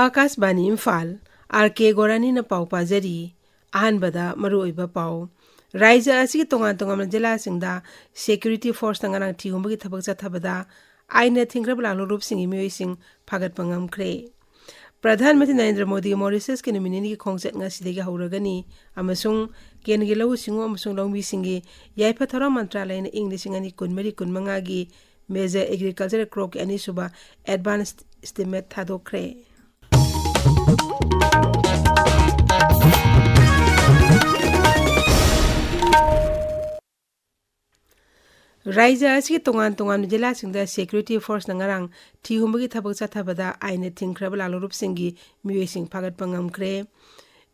Akashvani Imphal R.K गोरानी न पाउ पाजरी अहनबदा मरुओइबा पाउ राज्य असि तोंगान तोंगान जिला सिंगदा सिक्योरिटी फोर्स नंगाना थिगुमबगी थबक चथबदा आइना थिंग्रब लालो रूप सिंगी मियोइ सिंग फागत पंगम ख्रे प्रधानमंत्री नरेंद्र मोदी मॉरिशस के नुमिनेनी की खोंगचत ngasiदगी हौरगनी अमसुंग केंद्रीय लौ सिंगो अमसुंग लौमी सिंगी याइफा थौरा मंत्रालय ने इंग्लिश सिंगनी कुनमरी कुनमंगा की मेजर एग्रीकल्चर क्रॉप के अनीसुबा एडवांस एस्टिमेट थादोख्रे राज्य असि तोंगान तोंगान जिला सिंगदा सिक्योरिटी फोर्स नंगारांग थिगुमबगी थबक चथबदा आइने थिंख्रब लालोरूप सिंगी मियोइ सिंग फागत पंगमख्रे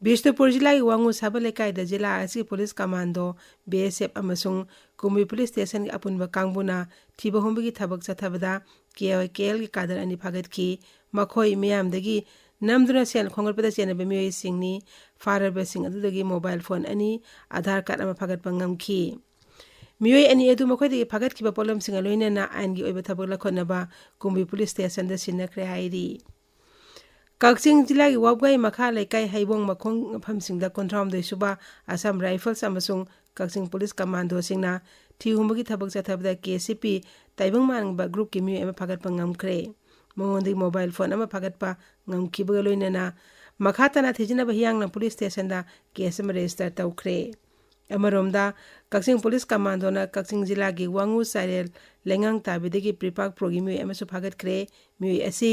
बिष्णुपुर जिला की वांगु साबा लेकाइदा जिला असि पुलिस कमांडो BSF अमसुंग कुमी पुलिस स्टेशन की अपुनबा कांगबुना थिबहुमबगी थबक चथबदा KL की कादर अनि फागत की मखोई मियामदगी नमदुना सेन खोंगरपदा चेनबे मियोइ सिंगनी फारबे सिंग अदुदगी मोबाइल फोन अनि आधार कार्ड अमा फागत पंगमखी मियोइ अनि एदु मखोइदगी फागत किबा पोलम सिंग लोइनना आइनगी ओइबा थबक लखोनबा कुमी पुलिस स्टेशन द सिनख्रे हाइरी कक्चिंग जिला की वाबगाई मखा लेकाई हाइबोंग मखोंग फमसिंगदा कोंथ्राम दैसुबा असम राइफल्स अमसुंग कक्चिंग पुलिस कमांडो सिंगना थिगुमबगी थबक चथबदा KCP ताइबंग मानबा ग्रुप की मियोइ अमा फागत पंगमख्रे मोंगोंदी मोबाइल फोन अमा फागतपा ngमखिबगा लोइनना मखातना थिजिनबा हियांगना पुलिस स्टेशन दा केस अमा रजिस्टर तौख्रे अमरोमदा कक्चिंग पुलिस कमांडोना कक्चिंग जिला की वांगु साइरेल लेंगांग ताबिदगी प्रिपाक प्रोगी मियोइ अमसु फागतख्रे मियोइ असि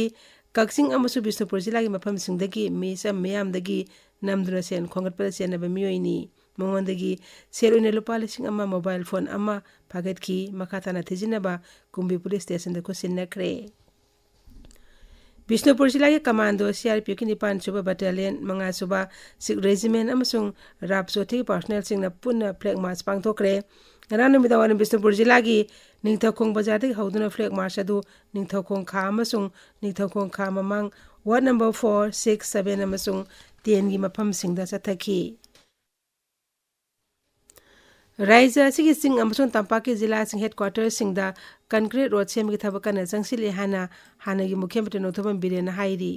कक्चिंग अमसु बिष्णुपुर जिला की मफम सिंगदगी मिसम मियामदगी नमदुना सेन खोंगतपदा चेनबा मियोइनी मोंगोंदगी सेलुने लुपा लिसिंग अमा मोबाइल फोन अमा फागतखी मखातना थिजिनबा कुंभी पुलिस स्टेशन द खुसिनख्रे बिष्णुपुर जिला के कमांडो CRPF की 9 सुबा बटालियन 5 सुबा सिख रेजिमेंट अमसुंग रापसोथी पर्सनल सिंगना पुनः फ्लैग मार्च पांगथोक्रे गरानुमिदावान बिष्णुपुर जिला की निंगथौखोंग बाजार हौदुना फ्लैग मार्च अदु निंगथौखोंग खा अमसुंग निंगथौखोंग खा ममांग वार्ड नंबर 4, 6, 7 अमसुंग 10 की मफम सिंगदा चथखी राज्य असि सिंग अमसुंग तंपाकी जिला सिंग हेडक्वार्टर सिंगदा कंक्रीट रोड सेम की थबकन जंगसिले हानागी मुख्यमंत्री नोथोबम बिरेन हाइरी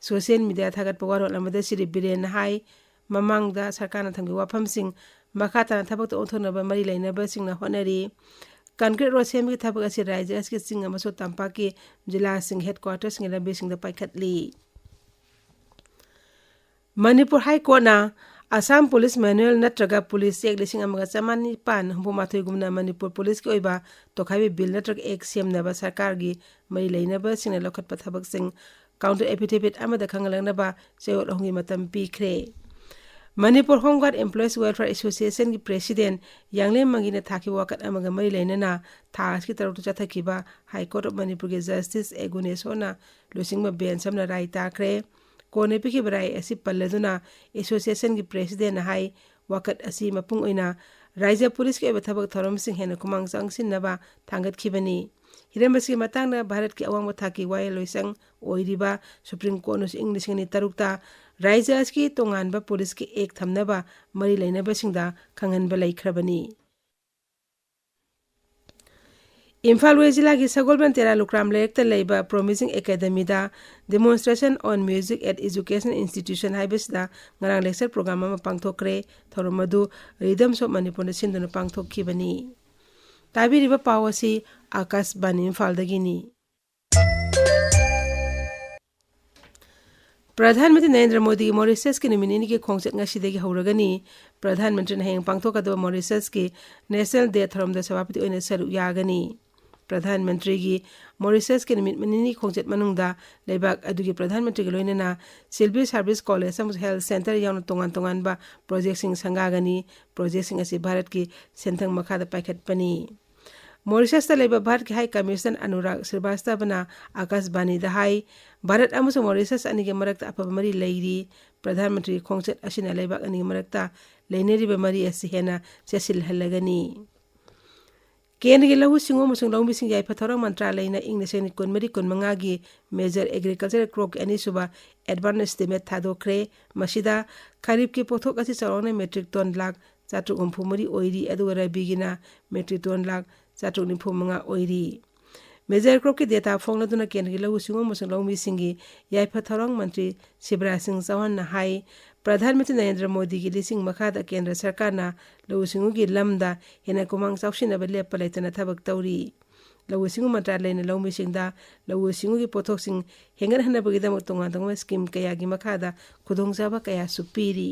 सोशल मीडिया थागत पवारोल अमदा सिरि बिरेन हाई ममांगदा सरकारना थंगी वाफम सिंग मखातना थबक ओथोनबा मरी लैनबा सिंगना होनरी कंक्रीट रोड सेम की थबक असि राज्य असि सिंग अमसुंग तंपाकी जिला सिंग हेडक्वार्टर सिंग लबे सिंगदा पाइखतली मणिपुर हाई कोर्टना असम पुलिस मैनुअल नत्रगा पुलिस चेक 1995 गुमना मणिपुर पुलिस की ओइबा तोखाइबे बिल नत्रग एक सेमनबा सरकार की मई लैनबा सिंग लखतपा थबक सिंग काउंटर एफिडेविट अमदा खंगलंगनबा चेयोल होंगी मतम पीख्रे Manipur home guard employees welfare association की प्रेसिडेंट यांगले मंगीने थाकी वाकत अमगा मई लैनना थास की तरफ चथखिबा हाई कोर्ट ऑफ मणिपुर के जस्टिस एगुनेसोना लुसिंगबा बेंच समना राय ताख्रे कोने पिखि बराई असि पल्लदुना एसोसिएशन की प्रेसिडेंट हाई वाकत असि मपुंग ओइना राज्य पुलिस के थबक थरम सिंह हेन कुमांग चांगसिनबा थांगतखिबनी हिरमबसी मतंगना भारत की अवांग थाकी वाय लोइसंग ओइरिबा सुप्रीम कोर्ट इंग 2003 राज्य असि तोंगानबा पुलिस के एक थमनबा मरी लैनबा सिंगदा खंगनबा लैख्रबनी इम्फाल वेस्ट जिला की सगोलबन तेरा लुक्राम लेकत लेबा प्रोमिसिंग एकेडमी दा demonstration on music at education institution हाइबसदा ngarang लेक्चर प्रोग्राम अमा पांगथोक्रे थोरमदु रिदम्स ऑफ मणिपुर सिंधुना पांगथोक्खिबनी ताबिरिबा पावसी आकाशवाणी इम्फाल दगिनी प्रधानमंत्री नरेंद्र मोदी की मॉरिशस के नुमिनेनी की खोंगचत ngasiदगी हौरगनी प्रधानमंत्री ने हेंग पांगथोकदबा मॉरिशस की नेशनल डे थरमदा सभापति ओइना सरु यागनी प्रधानमंत्री की मॉरिशस के नुमिनेनी खोंगचत मनुंगदा लेबाक अदुगी प्रधानमंत्री के लोइनना सिविल सर्विस कॉलेज अमस हेल्थ सेंटर याउन तोंगान तोंगानबा प्रोजेक्ट सिंग संगागनी प्रोजेक्ट सिंग असि भारत की सेंथंग मखादा पाइखतपनी मॉरिशस लेबा भारत के हाई कमिश्नर अनुराग श्रीवास्तवना आकाशवाणी दा हाई भारत अमसुंग मॉरिशस अनि के मरक्ता अफबा मरी लैरी प्रधानमंत्री खोंगचत असिना लेबाक अनि मरक्ता लैनेरिबा मरी असि हेना चेसिल हल्लगनी केंद्र के लघु सिंगो मसुंग लौमी सिंग याइफा थौरंग मंत्रालय ना इंग 1995 की मेजर एग्रीकल्चर क्रॉप के अनीसुबा एडवांस एस्टिमेट थादोख्रे मसिदा खरीफ के पोथोक असि चौरौने मेट्रिक टन लाख 434 ओइरी अदुगा रबीगिना मेट्रिक टन लाख 495 ओइरी मेजर क्रॉप की डेटा फोंगलदुना केंद्र की लघु सिंगो मसंग लौमी सिंगी याइफा थौरंग मंत्री शिवराज सिंह चौहान ना हाई प्रधानमंत्री नरेंद्र मोदी की लिसिंग मखादा केंद्र सरकार ना लघु सिंगो की लमदा हेना कुमांग चाउसिनबा लेप्पा लेतना थबक तौरी लघु सिंगो मंत्रालय ने लौमी सिंगदा लघु सिंगो की पोथोक्सिंग हेंगन हनबगीदमक तोंगा तोंगा स्कीम कया की मखादा खुदोंगचाबा कया सुपीरी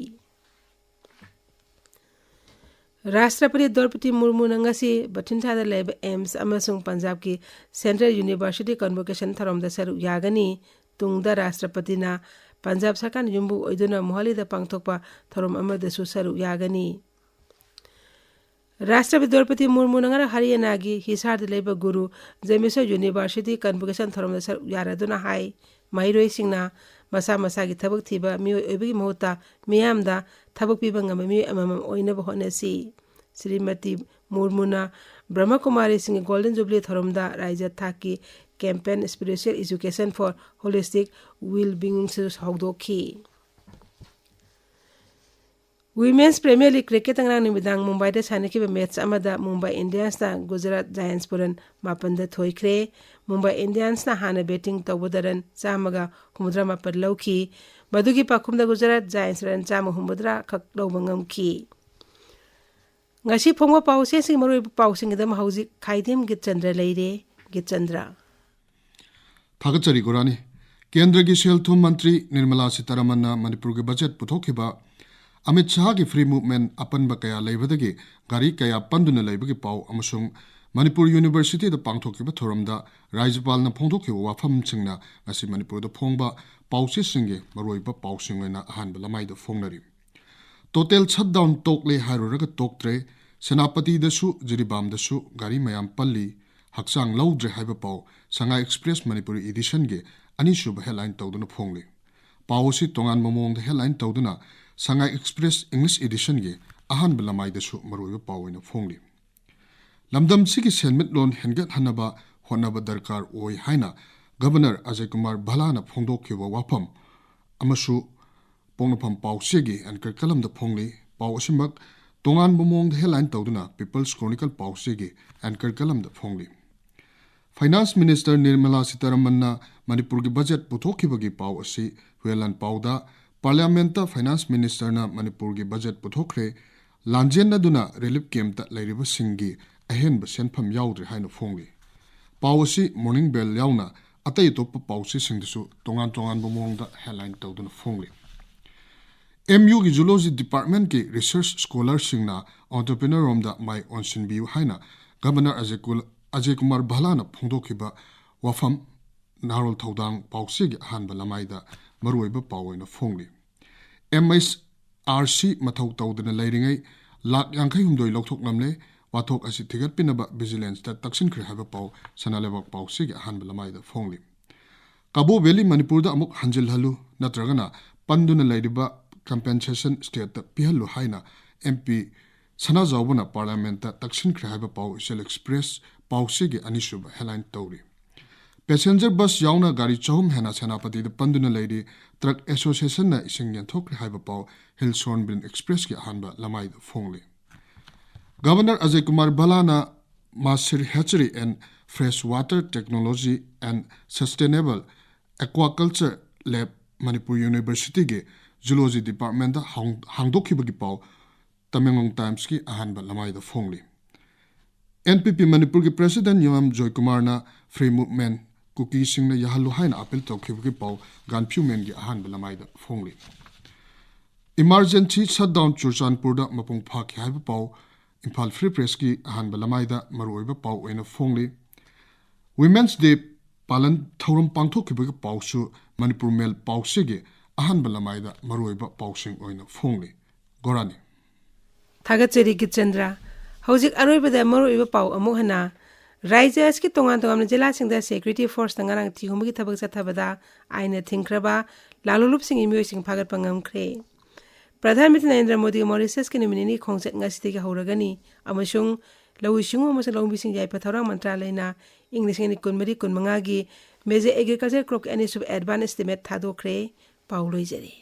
राष्ट्रपति द्रौपदी मुर्मू नंगसी बठिनठादा लेब एम्स अमसुंग पंजाब की सेंट्रल यूनिवर्सिटी कन्वोकेशन थरम सरुक यागनी तुंगदा राष्ट्रपति ना पंजाब सरकार युम्बु ओइदुना मोहालीदा पांगथोकपा थरम अमदसु सरुक यागनी राष्ट्रपति द्रौपदी मुर्मू नंगरा हरियाणा की हिसार लेब गुरु जेमिसो यूनिवर्सिटी कन्वोकेशन थरम सरुक यारादुना हाई महिरोई सिंगना मसा मसा की थबक थीबा मियोय ओइबगी महुता मियामदा थबक पीबा ngam मियोय अममम ओइनब होनेसी Shrimati मुर्मुना Brahma Kumari Singh golden jubilee थरमदा राज्य थाकी campaign spiritual education for holistic well being से हौदोखी Women's Premier League cricket ngang nimidang Mumbai da sanaki match amada Mumbai Indians na Gujarat Giants puran mapanda thoikre Mumbai Indians na hana batting tawbudaran chamaga humudra mapad lawki madugi pakhumda Gujarat Giants ran chama humudra khak lawbangam ki ngasi phongwa pause sing maroi pausing da mahauji Khaidem Geetchandra leire Geetchandra Thagachari Gorani Kendra ki Shelthum Mantri Nirmala Sitaraman na Manipur ke budget puthokiba Amit Shah की free movement अपन बकया लेबदगी गाड़ी कया पंदुना लेबगी पाउ अमसुंग मणिपुर यूनिवर्सिटी द पांगथोकिबा थोरमदा राज्यपाल न फोंदोकिबा वाफम सिंगना ngasi मणिपुर द फोंगबा पाउसे सिंगे मरोइबा पाउसिंगना अहानबा लमाइदा फोंगनरी टोटल शटडाउन टोकले हाइरोरगा टोकत्रे सेनापति दसु जिरिबाम दसु गाड़ी मयाम पल्ली हक्सांग लौद्रे हाइबा पाउ संगाई एक्सप्रेस मणिपुरी एडिशन गे अनिसुब हेडलाइन तौदुना फोंगले पाउसी तोंगान ममोंग द हेडलाइन तौदुना Sangai Express English Edition ge ahan belamai da su maroiba pawina phongli lamdam sigi senmit lon hengat hanaba honaba darkar oi haina Governor Ajay Kumar Bhalana phongdokhiwa wafam amasu pongnapam pawsegi anchor kalam da phongli pawsimak tongan bomong the headline tawduna People's Chronicle pawsegi anchor kalam da phongli Finance Minister Nirmala Sitaraman na Manipur ki budget puthokhiwagi paw asi huelan pawda Parliament Finance Minister na Manipur ki budget puthokre lanjen na duna relief camp ta lairiba singi ahen ba senpham yaudre haina phongli pawsi morning bell yauna atai top pawsi singdisu tongan bomong da headline tawduna phongli MU ki zoology department ki research scholar singna entrepreneur rom da mai onsin biu haina Governor Ajay Kumar Bhalana phongdokhiba wafam narol thodang pawsi gi hanba lamaida maruiba pawoina phongli MSRC mathau tawdana leiringai lak yangkhai humdoi lokthok namle wathok asi thigat pinaba vigilance ta taksin khri haba paw sanalebak pawsi gi hanba lamaida phongli Cabo Valley Manipur da amuk hanjil halu natragana panduna leiriba compensation state ta pihalu haina MP sana zawbuna parliament ta taksin khri haba paw isel express pawsi gi anisub headline tawri Passenger bus yauna gari chahum hena senapati the panduna lady truck association na isingyan thokri haiba paw Hillsong Bin Express ki hanba lamai the phongli Governor Ajay Kumar Bhalana Masir Hatchery and Freshwater Technology and Sustainable Aquaculture Lab Manipur University ge Zoology Department da hangdokhiba gi paw Tamenglong Times ki hanba lamai the phongli NPP Manipur ki President Yam Joy Kumar na free movement Cookie sing na yahalu haina apel tawkhiwgi paw ganphu men gi ahan belamai da phongli Emergency shutdown Churchanpur da mapung phak haiba paw Imphal Free Press ki ahan belamai da maroiba paw oina phongli Women's Day palan thorum pangthokhiwgi paw su Manipur Mail paw sege ahan belamai da maroiba paw sing oina phongli Gorani Thagachari Geetchandra Hojik aroiba da maroiba paw amuhana Raijas ki tongan jela singda security force tangarang thihumgi thabak chathabada aina thingkraba lalulup sing imyo sing phagat pangam khre Pradhanmantri Narendra Modi Mauritius ki nominee khongchat ngasiti ki hauragani amasung lawi singo amasung lawbi sing jai pathorang mantralay na English ni kunmari kunmanga gi major agriculture crop and sub advanced estimate thado khre pauloi jari